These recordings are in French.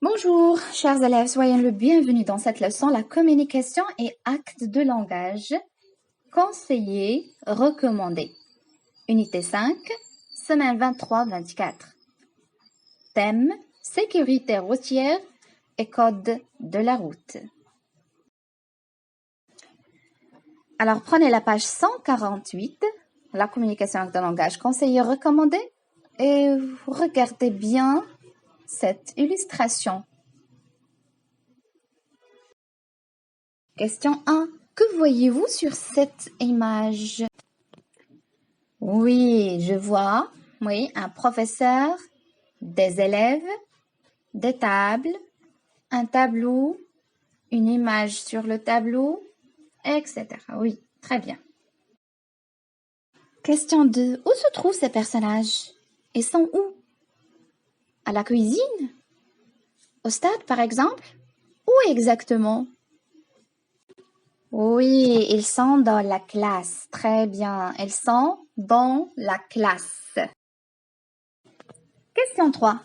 Bonjour, chers élèves, soyez le bienvenu dans cette leçon, la communication et actes de langage, conseiller, recommandé. Unité 5, semaine 23-24. Thème, sécurité routière et code de la route. Alors, prenez la page 148, la communication et actes de langage, conseiller, recommandé, et regardez bien cette illustration. Question 1. Que voyez-vous sur cette image? Oui, je vois, un professeur, des élèves, des tables, un tableau, une image sur le tableau, etc. Oui, très bien. Question 2. Où se trouvent ces personnages? Ils sont où? À la cuisine? Au stade, par exemple? Où exactement? Oui, ils sont dans la classe. Très bien. Ils sont dans la classe. Question 3.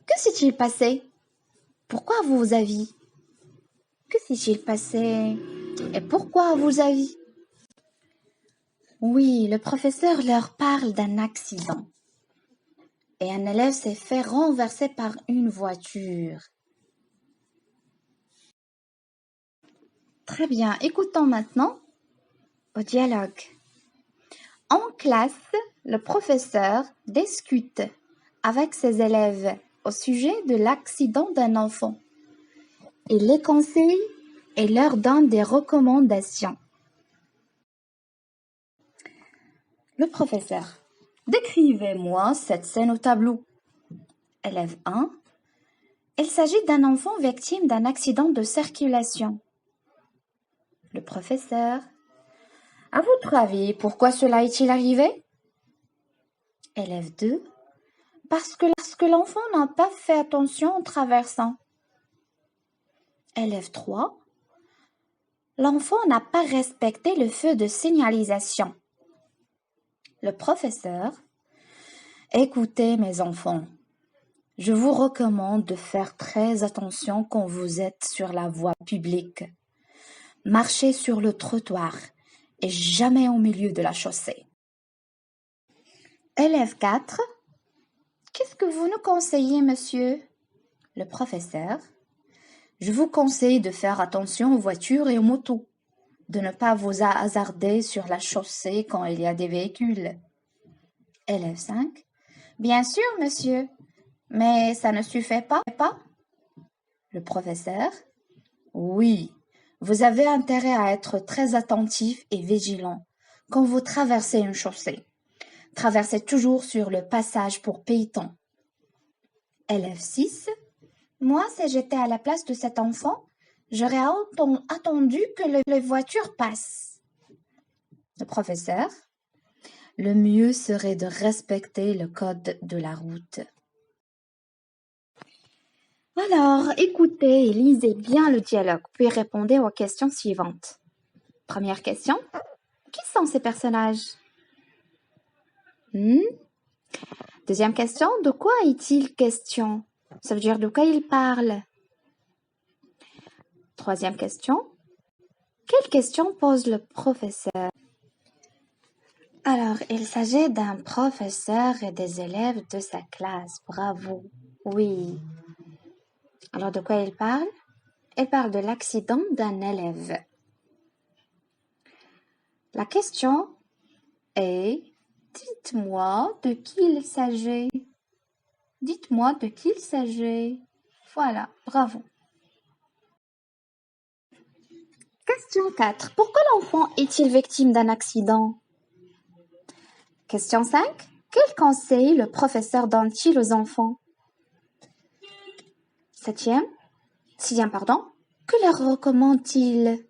Que s'est-il passé? Pourquoi vous avez? Que s'est-il passé? Et pourquoi vous avez? Oui, le professeur leur parle d'un accident. Et un élève s'est fait renverser par une voiture. Très bien, écoutons maintenant au dialogue. En classe, le professeur discute avec ses élèves au sujet de l'accident d'un enfant. Il les conseille et leur donne des recommandations. Le professeur. Décrivez-moi cette scène au tableau. Élève 1. Il s'agit d'un enfant victime d'un accident de circulation. Le professeur. À votre avis, pourquoi cela est-il arrivé? Élève 2. Parce que l'enfant n'a pas fait attention en traversant. Élève 3. L'enfant n'a pas respecté le feu de signalisation. Le professeur. Écoutez mes enfants, je vous recommande de faire très attention quand vous êtes sur la voie publique. Marchez sur le trottoir et jamais au milieu de la chaussée. Élève 4. Qu'est-ce que vous nous conseillez, monsieur? Le professeur. Je vous conseille de faire attention aux voitures et aux motos, de ne pas vous hasarder sur la chaussée quand il y a des véhicules. Élève 5. Bien sûr, monsieur, mais ça ne suffit pas. Le professeur. Oui, vous avez intérêt à être très attentif et vigilant quand vous traversez une chaussée. Traversez toujours sur le passage pour piétons. Élève 6. Moi, si j'étais à la place de cet enfant, j'aurais attendu que les voitures passent. Le professeur. Le mieux serait de respecter le code de la route. Alors, écoutez et lisez bien le dialogue, puis répondez aux questions suivantes. Première question. Qui sont ces personnages? Deuxième question. De quoi est-il question? Ça veut dire de quoi il parle. Troisième question. Quelle question pose le professeur? Alors, il s'agit d'un professeur et des élèves de sa classe. Bravo. Oui. Alors, de quoi il parle? Il parle de l'accident d'un élève. La question est, dites-moi de qui il s'agit. Dites-moi de qui il s'agit. Voilà, bravo. Question 4. Pourquoi l'enfant est-il victime d'un accident? Question 5. Quel conseil le professeur donne-t-il aux enfants? Sixième, que leur recommande-t-il?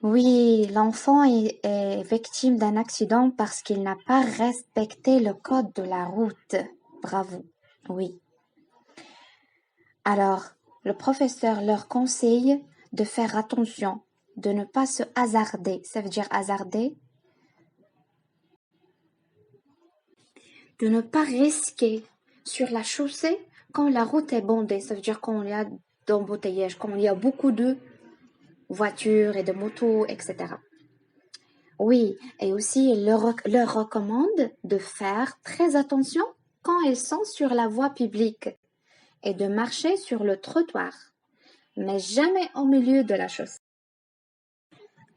Oui, l'enfant est victime d'un accident parce qu'il n'a pas respecté le code de la route. Bravo, oui. Alors, le professeur leur conseille de faire attention, de ne pas se hasarder. Ça veut dire hasarder? De ne pas risquer sur la chaussée quand la route est bondée, ça veut dire quand il y a d'embouteillage, quand il y a beaucoup de voitures et de motos, etc. Oui, et aussi il leur recommande de faire très attention quand ils sont sur la voie publique et de marcher sur le trottoir, mais jamais au milieu de la chaussée.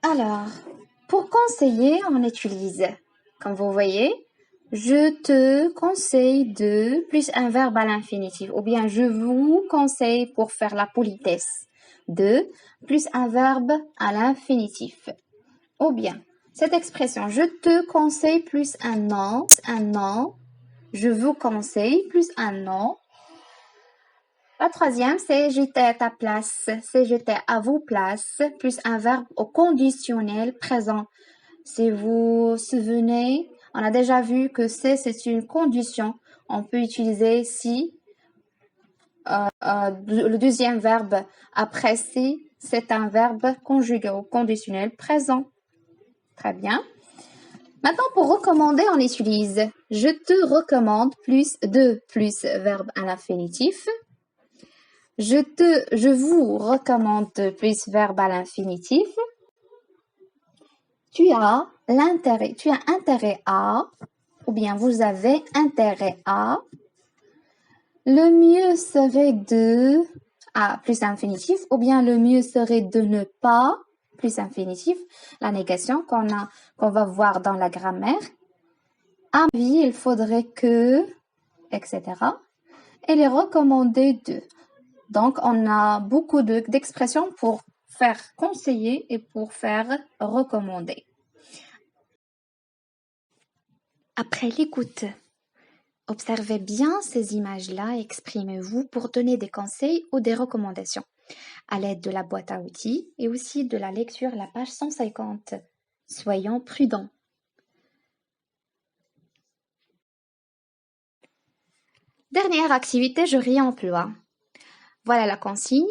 Alors, pour conseiller, on utilise, comme vous voyez, je te conseille de plus un verbe à l'infinitif, ou bien je vous conseille pour faire la politesse de plus un verbe à l'infinitif, ou bien cette expression je te conseille plus un nom, je vous conseille plus un nom. La troisième, c'est j'étais à ta place, c'est j'étais à vos places, plus un verbe au conditionnel présent. Si vous vous souvenez, on a déjà vu que c'est une condition. On peut utiliser si, le deuxième verbe après si, c'est un verbe conjugué au conditionnel présent. Très bien. Maintenant, pour recommander, on utilise je te recommande plus verbe à l'infinitif. Je vous recommande plus verbe à l'infinitif. Tu as intérêt à, ou bien vous avez intérêt à. Le mieux serait de, plus infinitif, ou bien le mieux serait de ne pas, plus infinitif, la négation qu'on va voir dans la grammaire. À ma vie, il faudrait que, etc. Et les recommander de. Donc, on a beaucoup d'expressions pour faire conseiller et pour faire recommander. Après l'écoute, observez bien ces images-là et exprimez-vous pour donner des conseils ou des recommandations à l'aide de la boîte à outils et aussi de la lecture, la page 150. Soyons prudents. Dernière activité, je réemploie. Voilà la consigne.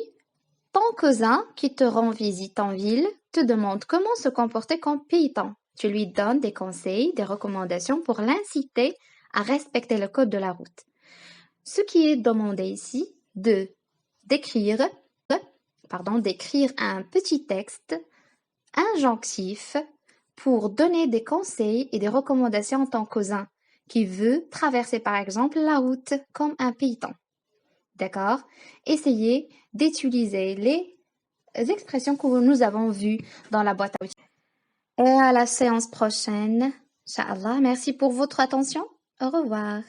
Ton cousin qui te rend visite en ville te demande comment se comporter comme paysan. Tu lui donnes des conseils, des recommandations pour l'inciter à respecter le code de la route. Ce qui est demandé ici, d'écrire un petit texte injonctif pour donner des conseils et des recommandations à ton cousin qui veut traverser par exemple la route comme un paysan. D'accord? Essayez d'utiliser les expressions que nous avons vues dans la boîte à outils. Et à la séance prochaine. Inch'Allah. Merci pour votre attention. Au revoir.